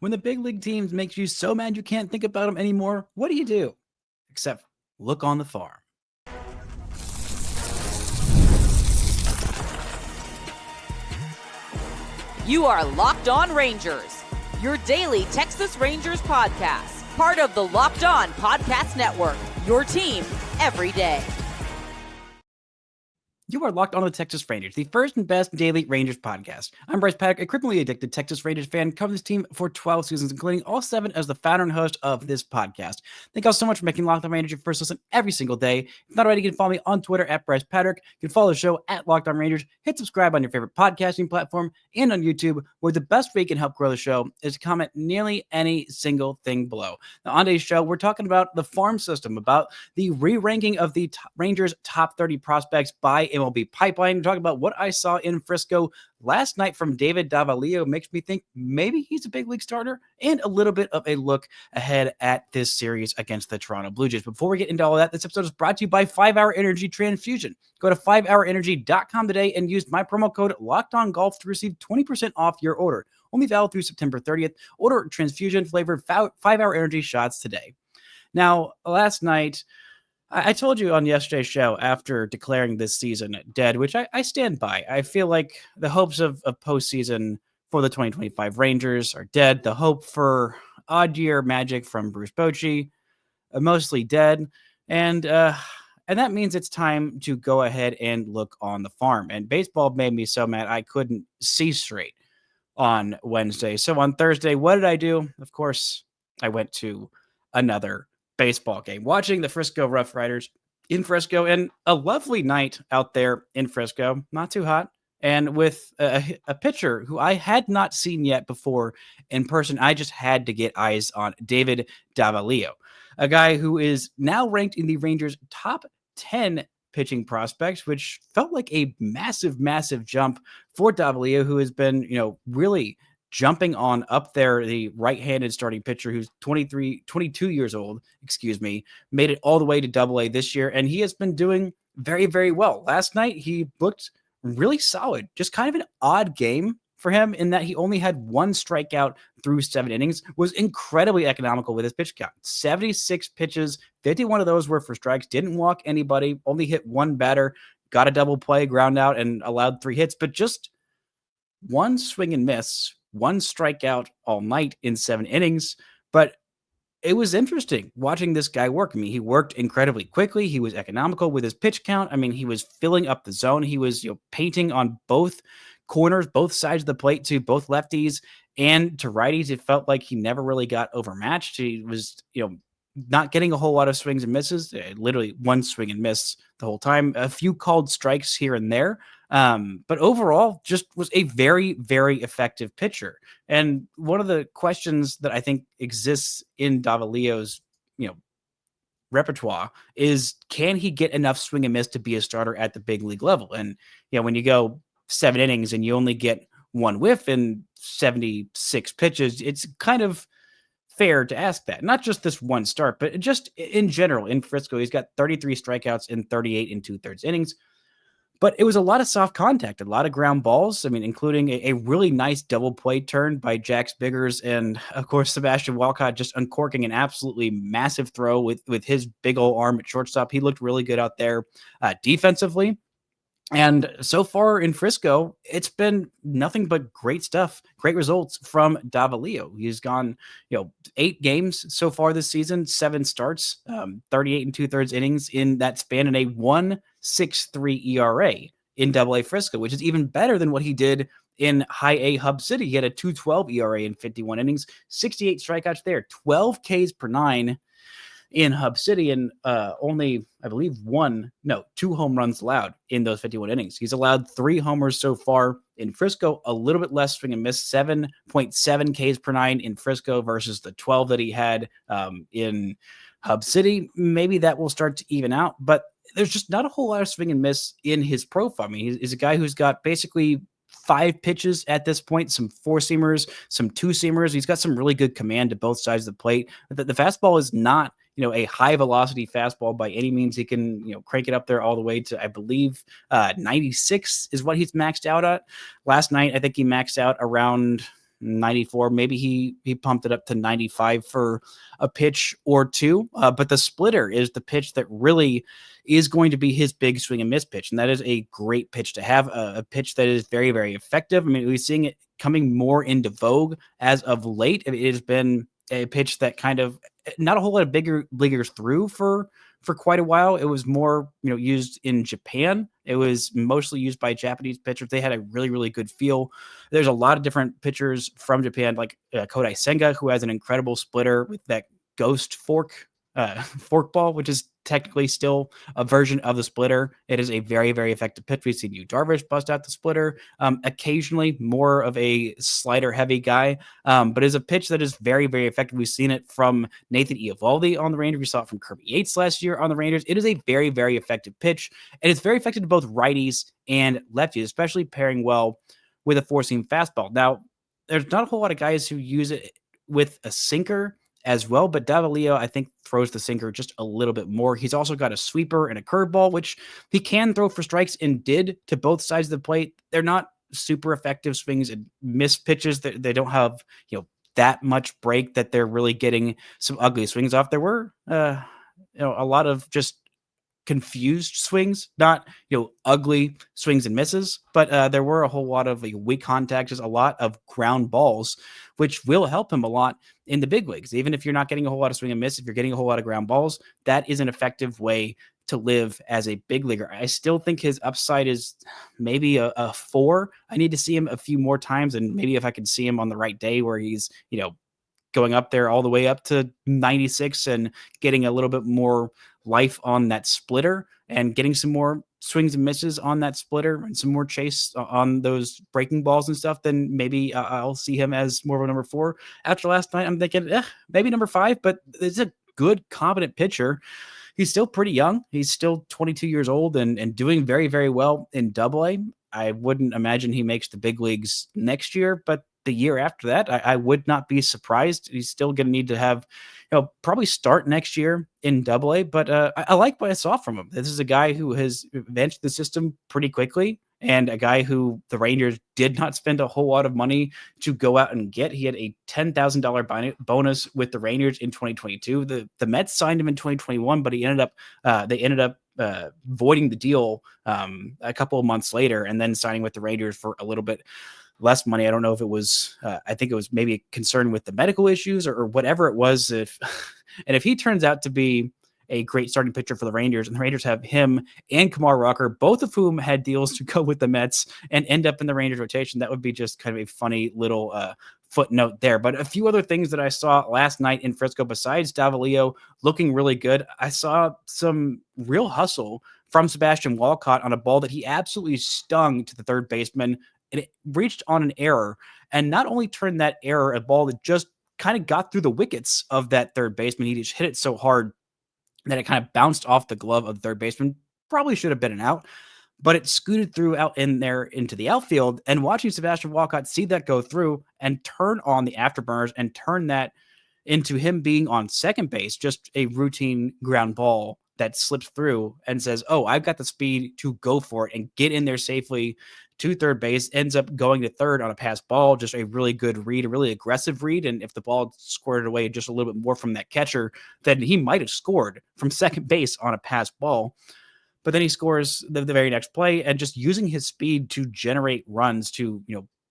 When the big league teams makes you so mad you can't think about them anymore, what do? Except look on the farm. You are Locked On Rangers, your daily Texas Rangers podcast, part of the Locked On Podcast Network, your team every day. You are Locked On the Texas Rangers, the first and best daily Rangers podcast. I'm Bryce Paddock, a criminally addicted Texas Rangers fan, covered this team for 12 seasons, including all 7 as the founder and host of this podcast. Thank you all so much for making Locked On Rangers your first listen every single day. If not already, you can follow me on Twitter at Bryce Paddock. You can follow the show at Locked On Rangers. Hit subscribe on your favorite podcasting platform and on YouTube, where the best way you can help grow the show is to comment nearly any single thing below. Now, on today's show, we're talking about the farm system, about the re-ranking of the Rangers' top 30 prospects by MLB Pipeline. Talk about what I saw in Frisco last night from David Davalos makes me think maybe he's a big league starter, and a little bit of a look ahead at this series against the Toronto Blue Jays. Before we get into all that, this episode is brought to you by 5-Hour Energy Transfusion. Go to 5hourenergy.com today and use my promo code LOCKEDONGolf to receive 20% off your order. Only valid through September 30th. Order transfusion flavored 5-Hour Energy shots today. Now, last night, I told you on yesterday's show, after declaring this season dead, which I stand by. I feel like the hopes of postseason for the 2025 Rangers are dead. The hope for odd year magic from Bruce Bochy are mostly dead. And that means it's time to go ahead and look on the farm. And baseball made me so mad I couldn't see straight on Wednesday. So on Thursday, what did I do? Of course, I went to another baseball game, watching the Frisco Rough Riders in Frisco, and a lovely night out there in Frisco, not too hot, and with a pitcher who I had not seen yet before in person. I just had to get eyes on David Davalos, a guy who is now ranked in the Rangers' top 10 pitching prospects, which felt like a massive jump for Davalos, who has been, really jumping on up there, the right-handed starting pitcher who's 22 years old, made it all the way to Double-A this year, and he has been doing very well. Last night, he looked really solid. Just kind of an odd game for him in that he only had 1 strikeout through 7 innings, was incredibly economical with his pitch count. 76 pitches, 51 of those were for strikes, didn't walk anybody, only hit 1 batter, got a double play, ground out, and allowed 3 hits, but just 1 swing and miss, 1 strikeout all night in 7 innings. But it was interesting watching this guy work. I mean, he worked incredibly quickly. He was economical with his pitch count. I mean, he was filling up the zone. He was, painting on both corners, both sides of the plate, to both lefties and to righties. It felt like he never really got overmatched. He was, not getting a whole lot of swings and misses, literally 1 swing and miss the whole time, a few called strikes here and there. But overall, just was a very effective pitcher. And one of the questions that I think exists in Davalos, repertoire is, can he get enough swing and miss to be a starter at the big league level? And, when you go 7 innings and you only get 1 whiff in 76 pitches, it's kind of fair to ask that. Not just this 1 start, but just in general in Frisco. He's got 33 strikeouts in 38 2/3 innings. But it was a lot of soft contact, a lot of ground balls. I mean, including a really nice double play turn by Jax Biggers, and of course Sebastian Walcott just uncorking an absolutely massive throw with his big old arm at shortstop. He looked really good out there defensively. And so far in Frisco, it's been nothing but great stuff, great results from Davalos. He's gone, 8 games so far this season, 7 starts, 38 2/3 innings in that span, and a 1.63 ERA in Double-A Frisco, which is even better than what he did in High A Hub City. He had a 2.12 ERA in 51 innings, 68 strikeouts there, 12 Ks per 9 in Hub City, and only, I believe, 2 home runs allowed in those 51 innings. He's allowed 3 homers so far in Frisco, a little bit less swing and miss, 7.7 Ks per 9 in Frisco versus the 12 that he had in Hub City. Maybe that will start to even out, but there's just not a whole lot of swing and miss in his profile. I mean, he's a guy who's got basically 5 pitches at this point, some 4-seamers, some 2-seamers. He's got some really good command to both sides of the plate. The fastball is not, a high velocity fastball by any means. He can, crank it up there all the way to, I believe, 96 is what he's maxed out at. Last night, I think he maxed out around 94. Maybe he pumped it up to 95 for a pitch or two. But the splitter is the pitch that really is going to be his big swing and miss pitch. And that is a great pitch to have, a pitch that is very, very effective. I mean, we're seeing it coming more into vogue as of late. It has been a pitch that kind of not a whole lot of bigger leaguers threw for quite a while. It was more, used in Japan. It was mostly used by Japanese pitchers. They had a really, really good feel. There's a lot of different pitchers from Japan, like Kodai Senga, who has an incredible splitter with that ghost fork ball, which is technically still a version of the splitter. It is a very, very effective pitch. We've seen Yu Darvish bust out the splitter. Occasionally more of a slider heavy guy, but is a pitch that is very, very effective. We've seen it from Nathan Eovaldi on the Rangers. We saw it from Kirby Yates last year on the Rangers. It is a very, very effective pitch, and it's very effective to both righties and lefties, especially pairing well with a four-seam fastball. Now, there's not a whole lot of guys who use it with a sinker as well, but Davalos, I think, throws the sinker just a little bit more. He's also got a sweeper and a curveball, which he can throw for strikes and did to both sides of the plate. They're not super effective swings and miss pitches. They don't have, that much break that they're really getting some ugly swings off. There were, a lot of just confused swings, not ugly swings and misses, but there were a whole lot of weak contact, just a lot of ground balls, which will help him a lot in the big leagues. Even if you're not getting a whole lot of swing and miss, if you're getting a whole lot of ground balls, that is an effective way to live as a big leaguer. I still think his upside is maybe a 4. I need to see him a few more times, and maybe if I can see him on the right day where he's going up there all the way up to 96 and getting a little bit more life on that splitter and getting some more swings and misses on that splitter and some more chase on those breaking balls and stuff, then maybe I'll see him as more of a number 4. After last night, I'm thinking maybe number 5, but it's a good, competent pitcher. He's still pretty young. He's still 22 years old and doing very, very well in Double-A. I wouldn't imagine he makes the big leagues next year, but the year after that, I would not be surprised. He's still going to need to have, probably start next year in Double-A. But I like what I saw from him. This is a guy who has advanced the system pretty quickly, and a guy who the Rangers did not spend a whole lot of money to go out and get. He had a $10,000 bonus with the Rangers in 2022. The Mets signed him in 2021, but they ended up voiding the deal a couple of months later and then signing with the Rangers for a little bit less money. I don't know if it was, I think it was maybe a concern with the medical issues or whatever it was. And if he turns out to be a great starting pitcher for the Rangers, and the Rangers have him and Kumar Rocker, both of whom had deals to go with the Mets and end up in the Rangers rotation, that would be just kind of a funny little footnote there. But a few other things that I saw last night in Frisco, besides Davalos looking really good, I saw some real hustle from Sebastian Walcott on a ball that he absolutely stung to the third baseman, and it reached on an error, and not only turned that error a ball that just kind of got through the wickets of that third baseman. He just hit it so hard that it kind of bounced off the glove of the third baseman. Probably should have been an out, but it scooted through out in there into the outfield. And watching Sebastian Walcott see that go through and turn on the afterburners and turn that into him being on second base, just a routine ground ball that slips through and says, oh, I've got the speed to go for it and get in there safely to third base, ends up going to third on a pass ball. Just a really good read, a really aggressive read. And if the ball squirted away just a little bit more from that catcher, then he might have scored from second base on a pass ball. But then he scores the very next play, and just using his speed to generate runs, to,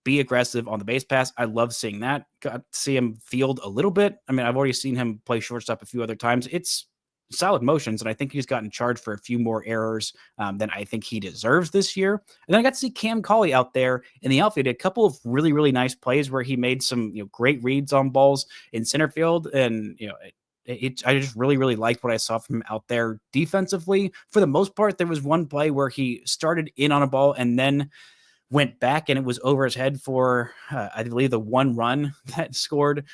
be aggressive on the base pass. I love seeing that. Got to see him field a little bit. I mean, I've already seen him play shortstop a few other times. It's solid motions, and I think he's gotten charged for a few more errors than I think he deserves this year. And then I got to see Cam Cauley out there in the outfield. A couple of really, really nice plays where he made some great reads on balls in center field, and I just really, really liked what I saw from him out there defensively. For the most part, there was one play where he started in on a ball and then went back, and it was over his head for, I believe, the one run that scored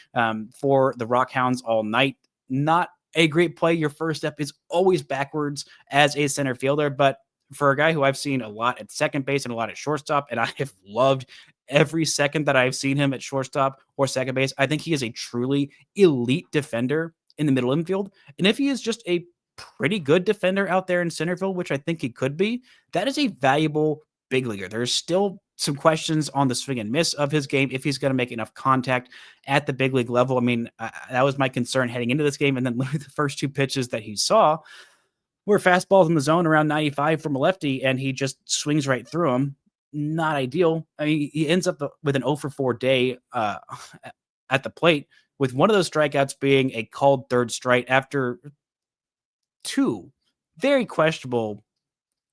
for the Rockhounds all night. Not a great play. Your first step is always backwards as a center fielder, but for a guy who I've seen a lot at second base and a lot at shortstop, and I have loved every second that I've seen him at shortstop or second base, I think he is a truly elite defender in the middle infield. And if he is just a pretty good defender out there in center field, which I think he could be, that is a valuable big leaguer. There's still some questions on the swing and miss of his game, if he's going to make enough contact at the big league level. I mean, that was my concern heading into this game. And then literally the first two pitches that he saw were fastballs in the zone around 95 from a lefty, and he just swings right through them. Not ideal. I mean, he ends up with an 0 for 4 day at the plate, with one of those strikeouts being a called third strike after two very questionable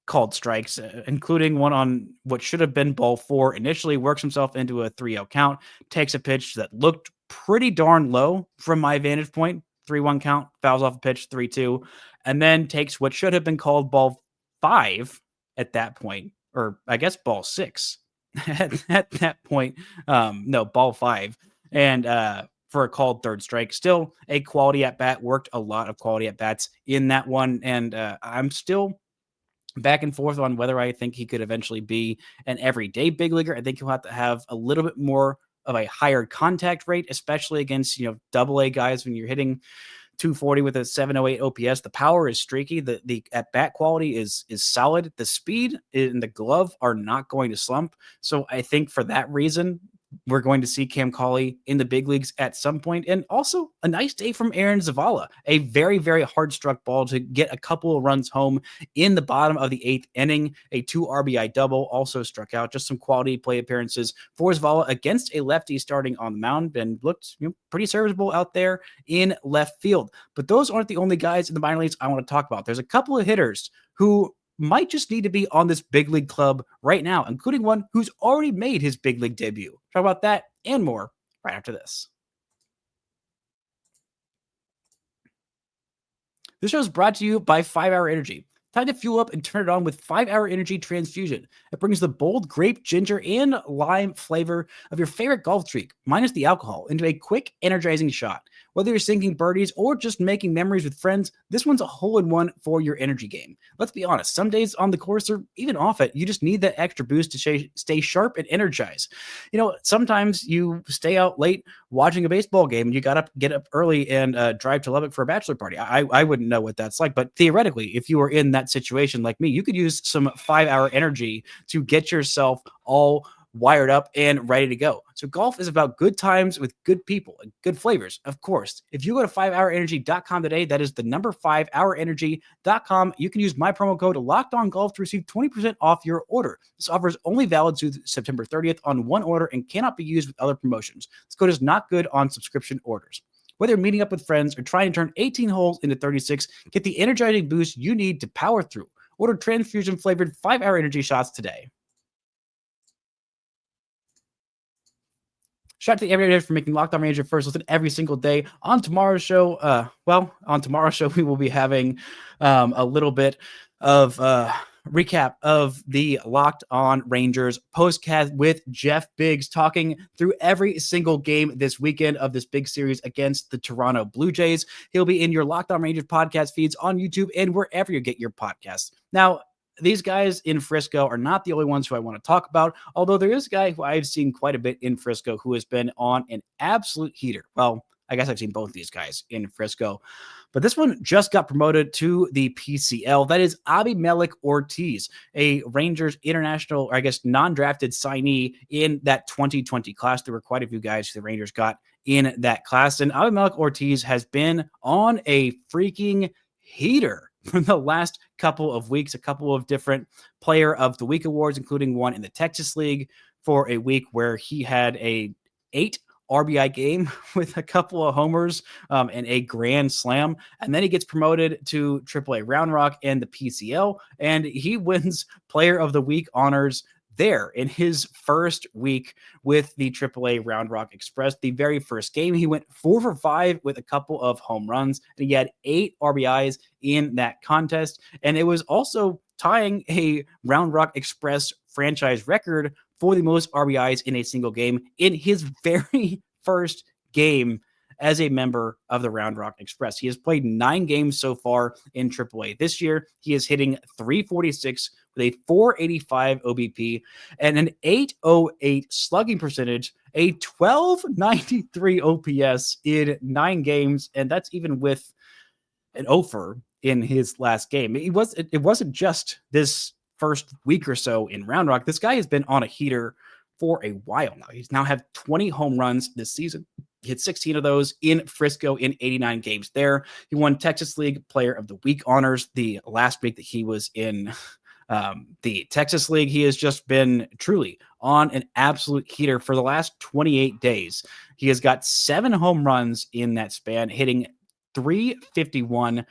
called strikes, including one on what should have been ball four. Initially works himself into a 3-0 count, takes a pitch that looked pretty darn low from my vantage point. 3-1 count, fouls off a pitch, 3-2, and then takes what should have been called ball five at that point, or I guess ball six at that point. No, ball five. And for a called third strike, still a quality at bat, worked a lot of quality at bats in that one. And I'm still back and forth on whether I think he could eventually be an everyday big leaguer. I think he'll have to have a little bit more of a higher contact rate, especially against, double A guys when you're hitting 240 with a 708 OPS. The power is streaky. The at bat quality is solid. The speed and the glove are not going to slump. So I think for that reason, we're going to see Cam Cauley in the big leagues at some point. And also a nice day from Aaron Zavala, a very, very hard struck ball to get a couple of runs home in the bottom of the 8th inning. A 2 RBI double also struck out. Just some quality play appearances for Zavala against a lefty starting on the mound, and looked pretty serviceable out there in left field. But those aren't the only guys in the minor leagues I want to talk about. There's a couple of hitters who might just need to be on this big league club right now, including one who's already made his big league debut. Talk about that and more right after this. This show is brought to you by 5 Hour Energy. Time to fuel up and turn it on with 5 Hour Energy Transfusion. It brings the bold grape, ginger, and lime flavor of your favorite golf streak, minus the alcohol, into a quick, energizing shot. Whether you're sinking birdies or just making memories with friends, this one's a hole-in-one for your energy game. Let's be honest, some days on the course or even off it, you just need that extra boost to stay sharp and energized. Sometimes you stay out late watching a baseball game and you get up early and drive to Lubbock for a bachelor party. I wouldn't know what that's like, but theoretically, if you were in that situation like me, you could use some 5 Hour Energy to get yourself all wired up and ready to go. So golf is about good times with good people and good flavors, of course. If you go to 5hourenergy.com today, that is the number 5hourenergy.com. You can use my promo code LOCKEDONGolf to receive 20% off your order. This offer is only valid through September 30th on one order and cannot be used with other promotions. This code is not good on subscription orders. Whether you're meeting up with friends or trying to turn 18 holes into 36, get the energizing boost you need to power through. Order transfusion flavored 5 Hour Energy shots today. Shout out to the everyday for making Locked On Ranger first listen every single day. On tomorrow's show, we will be having a little bit of recap of the Locked On Rangers postcast with Jeff Biggs, talking through every single game this weekend of this big series against the Toronto Blue Jays. He'll be in your Locked On Rangers podcast feeds on YouTube and wherever you get your podcasts. Now, these guys in Frisco are not the only ones who I want to talk about, although there is a guy who I've seen quite a bit in Frisco who has been on an absolute heater. Well, I guess I've seen both these guys in Frisco, but this one just got promoted to the PCL. That is Melik Ortiz, a Rangers international, or I guess non-drafted signee in that 2020 class. There were quite a few guys who the Rangers got in that class, and Melik Ortiz has been on a freaking heater for the last couple of weeks. A couple of different Player of the Week awards, including one in the Texas League for a week where he had a 8 RBI game with a couple of homers and a grand slam. And then he gets promoted to AAA Round Rock and the PCL, and he wins Player of the Week honors there in his first week with the AAA Round Rock Express. The very first game, he went 4 for 5 with a couple of home runs, and he had 8 RBIs in that contest. And it was also tying a Round Rock Express franchise record for the most RBIs in a single game in his very first game as a member of the Round Rock Express. He has played 9 games so far in AAA this year. He is hitting .346 with a .485 OBP and an .808 slugging percentage, a .1293 OPS in 9 games, and that's even with an offer in his last game. It wasn't just this first week or so in Round Rock, this guy has been on a heater for a while now. He's now had 20 home runs this season. He hit 16 of those in Frisco in 89 games there. He won Texas League Player of the Week honors the last week that he was in the Texas League. He has just been truly on an absolute heater for the last 28 days. He has got 7 home runs in that span, hitting 351,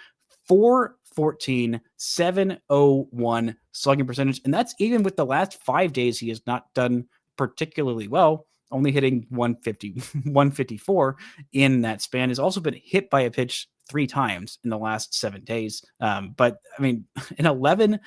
414, 701 slugging percentage. And that's even with the last 5 days he has not done particularly well, only hitting 150, 154 in that span. Has also been hit by a pitch 3 times in the last 7 days. But I mean, an 11-15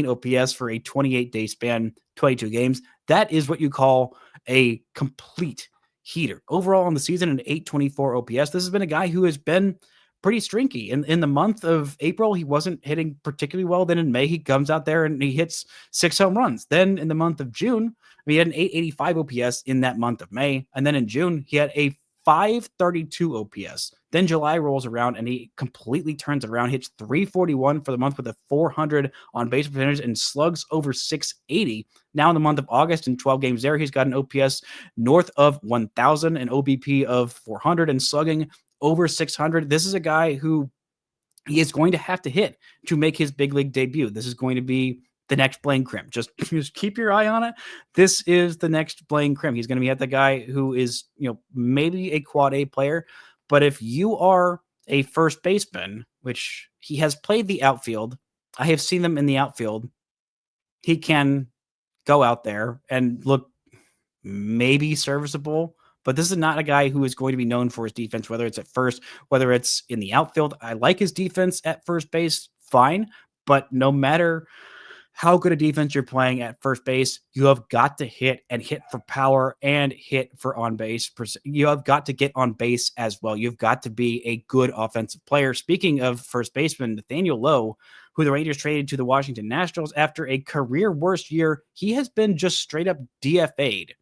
OPS for a 28-day span, 22 games. That is what you call a complete heater. Overall on the season, an 824 OPS. This has been a guy who has been pretty streaky. In the month of April, he wasn't hitting particularly well. Then in May, he comes out there and he hits 6 home runs. Then in the month of June, he had an 885 OPS in that month of May. And then in June, he had a 532 OPS. Then July rolls around and he completely turns it around, hits 341 for the month with a 400 on base percentage and slugs over 680. Now in the month of August, in 12 games there, he's got an OPS north of 1,000, an OBP of 400, and slugging over 600. This is a guy who he is going to have to hit to make his big league debut. This is going to be the next Blaine Crim. Just keep your eye on it. This is the next Blaine Crim. He's going to be at the guy who is, maybe a quad A player. But if you are a first baseman, which he has played the outfield, I have seen them in the outfield. He can go out there and look maybe serviceable. But this is not a guy who is going to be known for his defense, whether it's at first, whether it's in the outfield. I like his defense at first base, fine. But no matter how good a defense you're playing at first base, you have got to hit and hit for power and hit for on base. You have got to get on base as well. You've got to be a good offensive player. Speaking of first baseman, Nathaniel Lowe, who the Rangers traded to the Washington Nationals after a career worst year, he has been just straight up DFA'd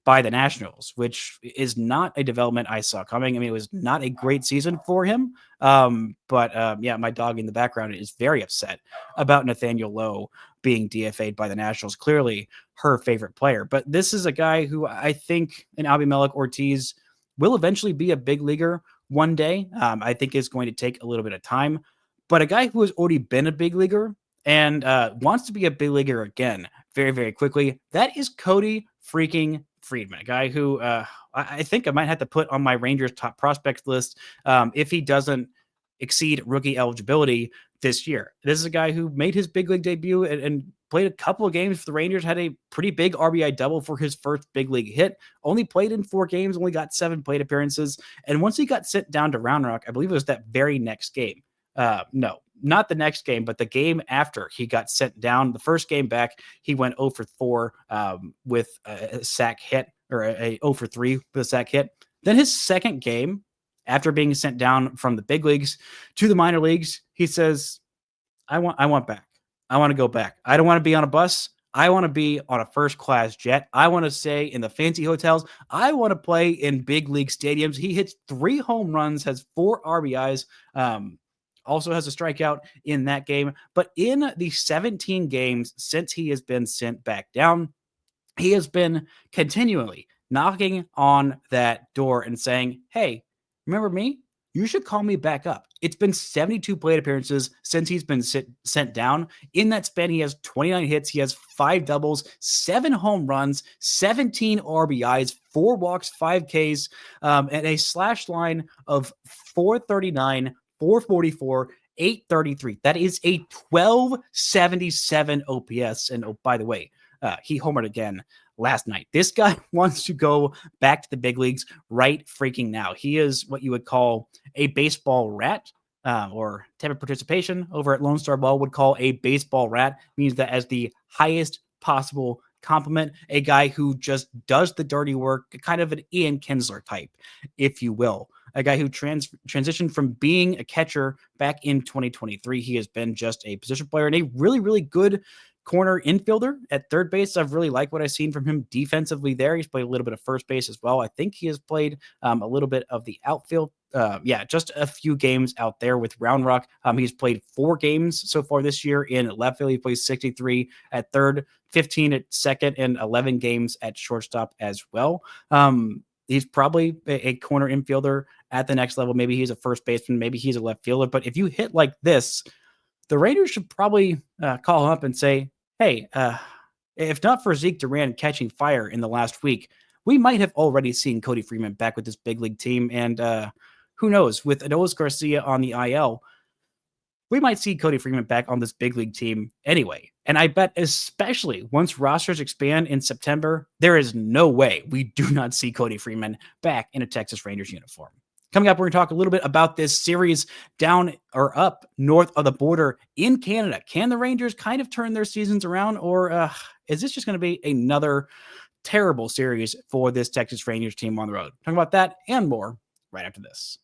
by the Nationals, which is not a development I saw coming. I mean, it was not a great season for him. But my dog in the background is very upset about Nathaniel Lowe being DFA'd by the Nationals. Clearly her favorite player. But this is a guy who I think in Melik Ortiz will eventually be a big leaguer one day. I think it's going to take a little bit of time. But a guy who has already been a big leaguer and wants to be a big leaguer again very, very quickly, that is Cody freaking Freeman, a guy who I think I might have to put on my Rangers top prospects list if he doesn't exceed rookie eligibility this year. This is a guy who made his big league debut and played a couple of games for the Rangers, had a pretty big RBI double for his first big league hit, only played in 4 games, only got 7 plate appearances. And once he got sent down to Round Rock, I believe it was that very next game. No, not the next game, but the game after he got sent down. The first game back, he went 0 for 4 with a sack hit, or a 0 for 3 with a sack hit. Then his second game, after being sent down from the big leagues to the minor leagues, he says, I want back. I want to go back. I don't want to be on a bus. I want to be on a first-class jet. I want to stay in the fancy hotels. I want to play in big league stadiums. He hits 3 home runs, has 4 RBIs, also has a strikeout in that game. But in the 17 games since he has been sent back down, he has been continually knocking on that door and saying, hey, remember me? You should call me back up. It's been 72 plate appearances since he's been sent down. In that span, he has 29 hits. He has 5 doubles, 7 home runs, 17 RBIs, 4 walks, 5 Ks, and a slash line of 439, 444, 833. That is a 1277 OPS. And oh, by the way, he homered again last night. This guy wants to go back to the big leagues right freaking now. He is what you would call a baseball rat, or type of participation over at Lone Star Ball would call a baseball rat. Means that as the highest possible compliment, a guy who just does the dirty work, kind of an Ian Kinsler type, if you will. A guy who transitioned from being a catcher back in 2023. He has been just a position player and a really, really good corner infielder at third base. I've really liked what I've seen from him defensively there. He's played a little bit of first base as well. I think he has played a little bit of the outfield just a few games out there with Round Rock. He's played 4 games so far this year in left field. He plays 63 at third, 15 at second, and 11 games at shortstop as well. He's probably a corner infielder at the next level. Maybe he's a first baseman. Maybe he's a left fielder. But if you hit like this, the Raiders should probably call him up and say, hey, if not for Zeke Duran catching fire in the last week, we might have already seen Cody Freeman back with this big league team. And who knows, with Adolis Garcia on the IL, we might see Cody Freeman back on this big league team anyway. And I bet especially once rosters expand in September, there is no way we do not see Cody Freeman back in a Texas Rangers uniform. Coming up, we're going to talk a little bit about this series down or up north of the border in Canada. Can the Rangers kind of turn their seasons around, or is this just going to be another terrible series for this Texas Rangers team on the road? Talking about that and more right after this.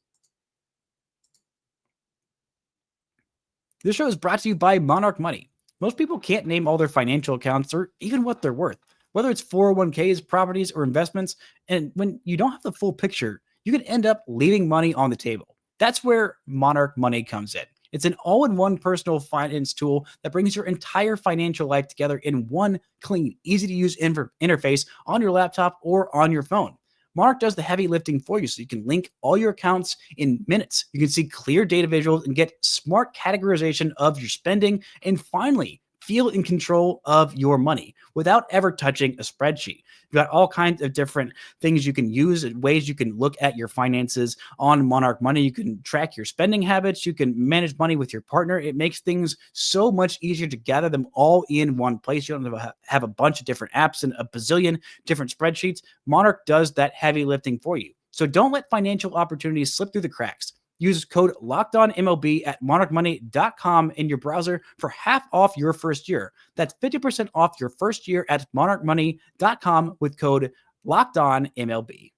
This show is brought to you by Monarch Money. Most people can't name all their financial accounts or even what they're worth, whether it's 401ks, properties, or investments. And when you don't have the full picture, you can end up leaving money on the table. That's where Monarch Money comes in. It's an all-in-one personal finance tool that brings your entire financial life together in one clean, easy-to-use interface on your laptop or on your phone. Monarch does the heavy lifting for you so you can link all your accounts in minutes. You can see clear data visuals and get smart categorization of your spending, and finally, feel in control of your money without ever touching a spreadsheet. You've got all kinds of different things you can use and ways you can look at your finances on Monarch Money. You can track your spending habits. You can manage money with your partner. It makes things so much easier to gather them all in one place. You don't have a bunch of different apps and a bazillion different spreadsheets. Monarch does that heavy lifting for you. So don't let financial opportunities slip through the cracks. Use code LOCKEDONMLB at monarchmoney.com in your browser for half off your first year. That's 50% off your first year at monarchmoney.com with code LOCKEDONMLB.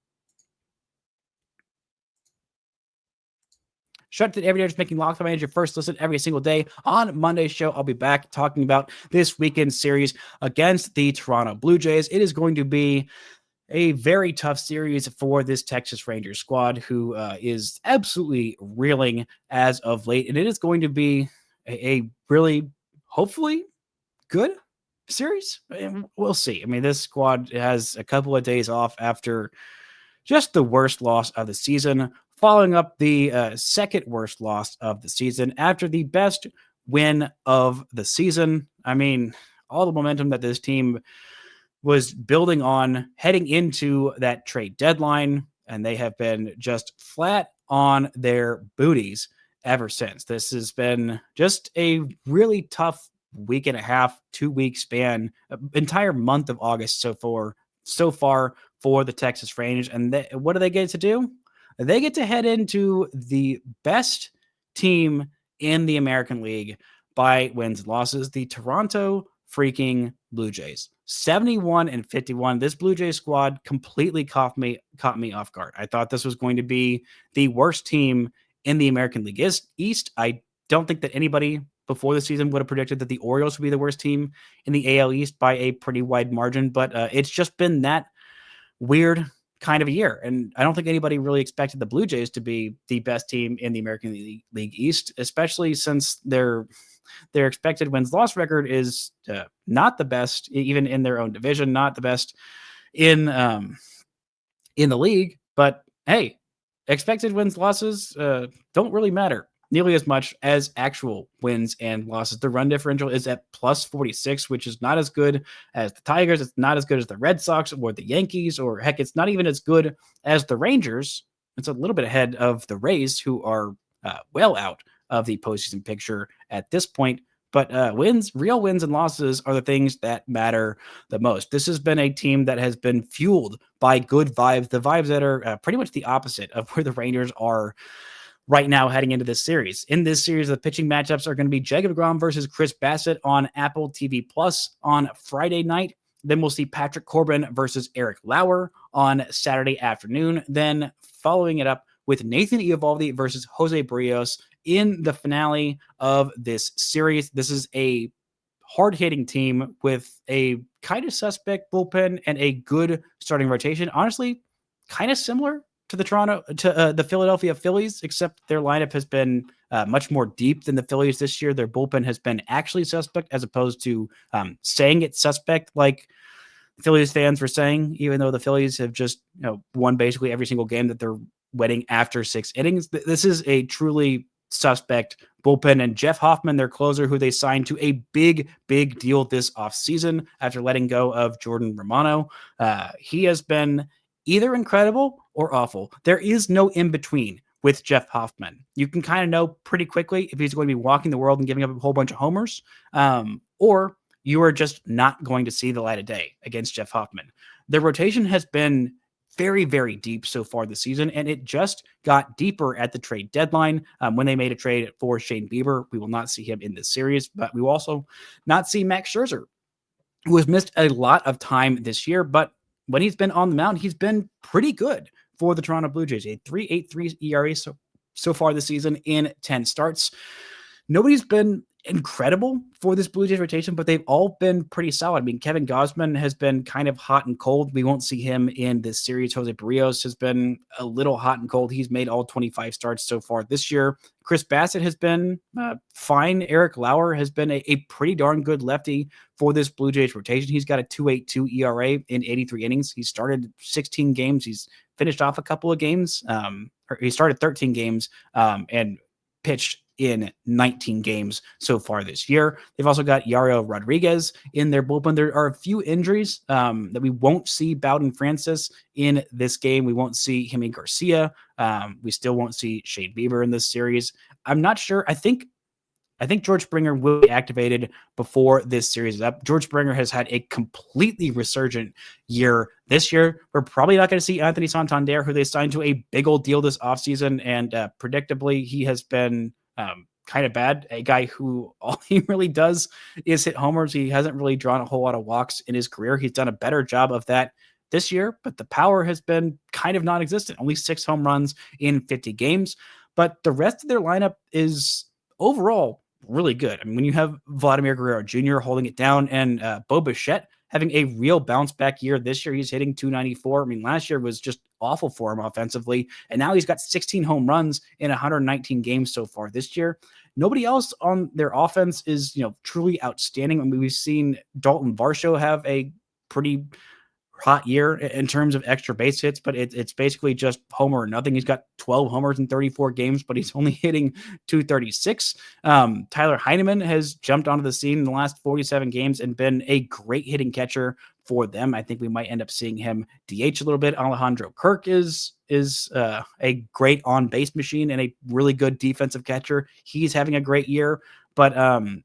Shout out to every day just making Locked On Rangers your first listen every single day. On Monday's show, I'll be back talking about this weekend series against the Toronto Blue Jays. It is going to be a very tough series for this Texas Rangers squad, who is absolutely reeling as of late. And it is going to be a really, hopefully, good series. And we'll see. I mean, this squad has a couple of days off after just the worst loss of the season, following up the second worst loss of the season after the best win of the season. I mean, all the momentum that this team was building on heading into that trade deadline, and they have been just flat on their booties ever since. This has been just a really tough week and a half, 2-week span, entire month of August so far for the Texas Rangers. And what do they get to do? They get to head into the best team in the American League by wins and losses, the Toronto freaking Blue Jays. 71-51. This Blue Jays squad completely caught me off guard. I thought this was going to be the worst team in the American League East. I don't think that anybody before the season would have predicted that the Orioles would be the worst team in the AL East by a pretty wide margin, but it's just been that weird kind of a year. And I don't think anybody really expected the Blue Jays to be the best team in the American League East, especially since their expected wins-loss record is not the best, even in their own division, not the best in the league. But hey, expected wins-losses don't really matter nearly as much as actual wins and losses. The run differential is at plus 46, which is not as good as the Tigers. It's not as good as the Red Sox or the Yankees, or heck, it's not even as good as the Rangers. It's a little bit ahead of the Rays, who are well out of the postseason picture at this point. But real wins and losses are the things that matter the most. This has been a team that has been fueled by good vibes, the vibes that are pretty much the opposite of where the Rangers are right now heading into this series. In this series, the pitching matchups are going to be Jacob deGrom versus Chris Bassett on Apple TV Plus on Friday night. Then we'll see Patrick Corbin versus Eric Lauer on Saturday afternoon. Then following it up with Nathan Eovaldi versus Jose Barrios in the finale of this series. This is a hard-hitting team with a kind of suspect bullpen and a good starting rotation. Honestly, kind of similar to the Philadelphia Phillies, except their lineup has been much more deep than the Phillies this year. Their bullpen has been actually suspect as opposed to saying it's suspect like Phillies fans were saying, even though the Phillies have just won basically every single game that they're winning after 6 innings. This is a truly suspect bullpen, and Jeff Hoffman, their closer, who they signed to a big deal this offseason after letting go of Jordan Romano. He has been either incredible or awful. There is no in between with Jeff Hoffman. You can kind of know pretty quickly if he's going to be walking the world and giving up a whole bunch of homers, or you are just not going to see the light of day against Jeff Hoffman. The rotation has been very deep so far this season, and it just got deeper at the trade deadline when they made a trade for Shane Bieber. We will not see him in this series, but we will also not see Max Scherzer, who has missed a lot of time this year, but when he's been on the mound, he's been pretty good for the Toronto Blue Jays. A 3.83 ERA so far this season in 10 starts. Nobody's been incredible for this Blue Jays rotation, but they've all been pretty solid. I mean, Kevin Gausman has been kind of hot and cold. We won't see him in this series. Jose Barrios has been a little hot and cold. He's made all 25 starts so far this year. Chris Bassett has been fine. Eric Lauer has been a pretty darn good lefty for this Blue Jays rotation. He's got a 2.82 ERA in 83 innings. He started 16 games. He's finished off a couple of games. He started 13 games and pitched in 19 games so far this year. They've also got Yario Rodriguez in their bullpen. There are a few injuries that we won't see Bowden Francis in this game. We won't see Jimmy Garcia. We still won't see Shane Bieber in this series. I'm not sure. I think George Springer will be activated before this series is up. George Springer has had a completely resurgent year this year. We're probably not going to see Anthony Santander, who they signed to a big old deal this offseason, and predictably, he has been kind of bad. A guy who all he really does is hit homers. He hasn't really drawn a whole lot of walks in his career. He's done a better job of that this year, but the power has been kind of non-existent. Only 6 home runs in 50 games, but the rest of their lineup is overall really good. I mean, when you have Vladimir Guerrero Jr. holding it down and Bo Bichette having a real bounce back year this year, he's hitting 294. I mean, last year was just awful for him offensively, and now he's got 16 home runs in 119 games so far this year. Nobody else on their offense is, truly outstanding. I mean, we've seen Dalton Varsho have a pretty hot year in terms of extra base hits, but it's basically just homer or nothing. He's got 12 homers in 34 games, but he's only hitting 236. Tyler Heineman has jumped onto the scene in the last 47 games and been a great hitting catcher for them. I think we might end up seeing him DH a little bit. Alejandro Kirk is a great on-base machine and a really good defensive catcher. He's having a great year. But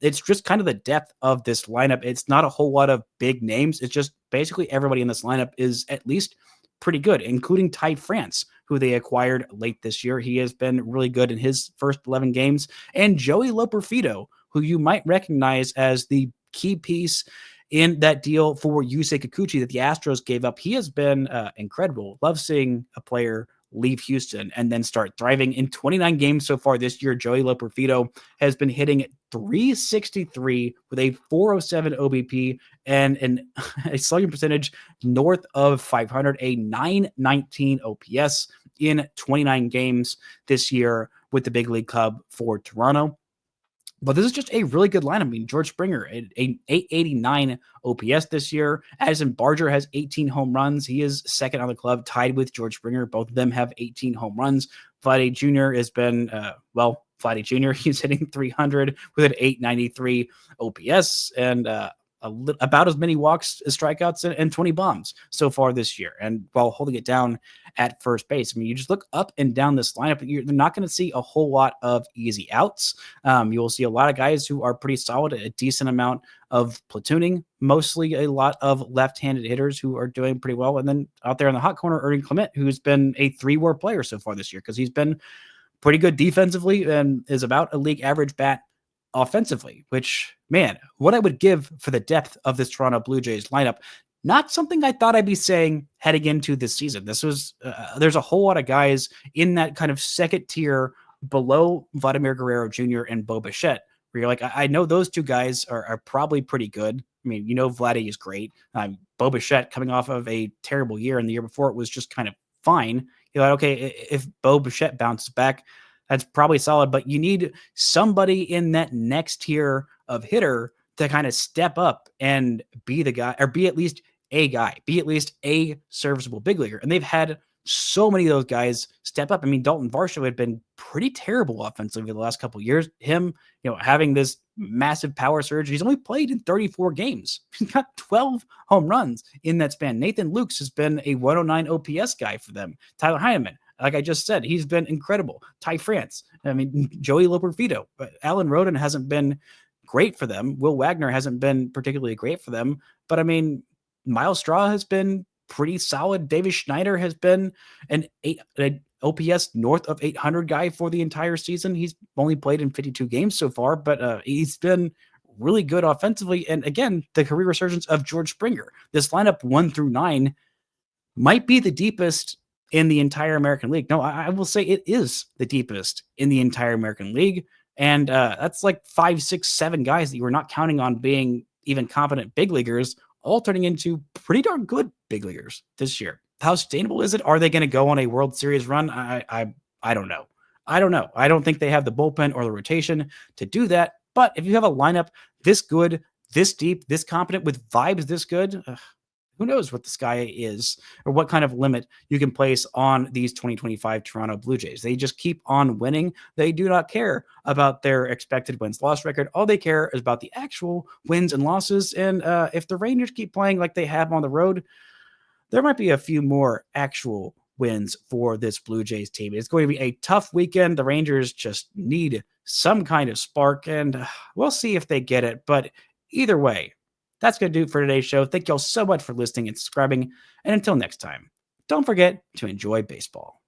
it's just kind of the depth of this lineup. It's not a whole lot of big names. It's just basically everybody in this lineup is at least pretty good, including Ty France, who they acquired late this year. He has been really good in his first 11 games. And Joey Loperfido, who you might recognize as the key piece in that deal for Yusei Kikuchi that the Astros gave up. He has been incredible. Love seeing a player leave Houston and then start thriving. In 29 games so far this year, Joey Loperfido has been hitting 363 with a 407 OBP and a slugging percentage north of 500, a 919 OPS in 29 games this year with the big league club for Toronto. But this is just a really good lineup. I mean, George Springer, an 889 OPS this year. Addison Barger has 18 home runs. He is second on the club, tied with George Springer. Both of them have 18 home runs. Vladdy Jr. has been, Vladdy Jr., he's hitting 300 with an 893 OPS and about as many walks as strikeouts and 20 bombs so far this year. And while holding it down at first base, I mean, you just look up and down this lineup, you're not going to see a whole lot of easy outs. You will see a lot of guys who are pretty solid, a decent amount of platooning, mostly a lot of left-handed hitters who are doing pretty well. And then out there in the hot corner, Ernie Clement, who's been a 3-WAR player so far this year because he's been pretty good defensively and is about a league average bat offensively, which, man, what I would give for the depth of this Toronto Blue Jays lineup. Not something I thought I'd be saying heading into this season. This was, there's a whole lot of guys in that kind of second tier below Vladimir Guerrero Jr. and Bo Bichette, where you're like, I know those two guys are probably pretty good. I mean, Vladdy is great. Bo Bichette coming off of a terrible year, and the year before it was just kind of fine. You're like, okay, if Bo Bichette bounces back, that's probably solid, but you need somebody in that next tier of hitter to kind of step up and be the guy, or be at least a guy, be at least a serviceable big leaguer. And they've had so many of those guys step up. I mean, Dalton Varsho had been pretty terrible offensively the last couple of years. Him, having this massive power surge. He's only played in 34 games. He's got 12 home runs in that span. Nathan Lukes has been a 109 OPS guy for them. Tyler Heineman, like I just said, he's been incredible. Ty France, I mean, Joey Loperfido. But Alan Roden hasn't been great for them. Will Wagner hasn't been particularly great for them. But I mean, Miles Straw has been pretty solid. Davis Schneider has been an OPS north of 800 guy for the entire season. He's only played in 52 games so far, but he's been really good offensively. And again, the career resurgence of George Springer. This lineup 1 through 9 might be the deepest in the entire American League. No, I will say it is the deepest in the entire American League. And that's like 5, 6, 7 guys that you were not counting on being even competent big leaguers, all turning into pretty darn good big leaguers this year. How sustainable is it? Are they going to go on a World Series run? I don't know. I don't know. I don't think they have the bullpen or the rotation to do that. But if you have a lineup this good, this deep, this competent, with vibes this good, who knows what the sky is or what kind of limit you can place on these 2025 Toronto Blue Jays. They just keep on winning. They do not care about their expected wins-loss record. All they care is about the actual wins and losses. And if the Rangers keep playing like they have on the road, there might be a few more actual wins for this Blue Jays team. It's going to be a tough weekend. The Rangers just need some kind of spark, and we'll see if they get it. But either way, that's going to do it for today's show. Thank y'all so much for listening and subscribing. And until next time, don't forget to enjoy baseball.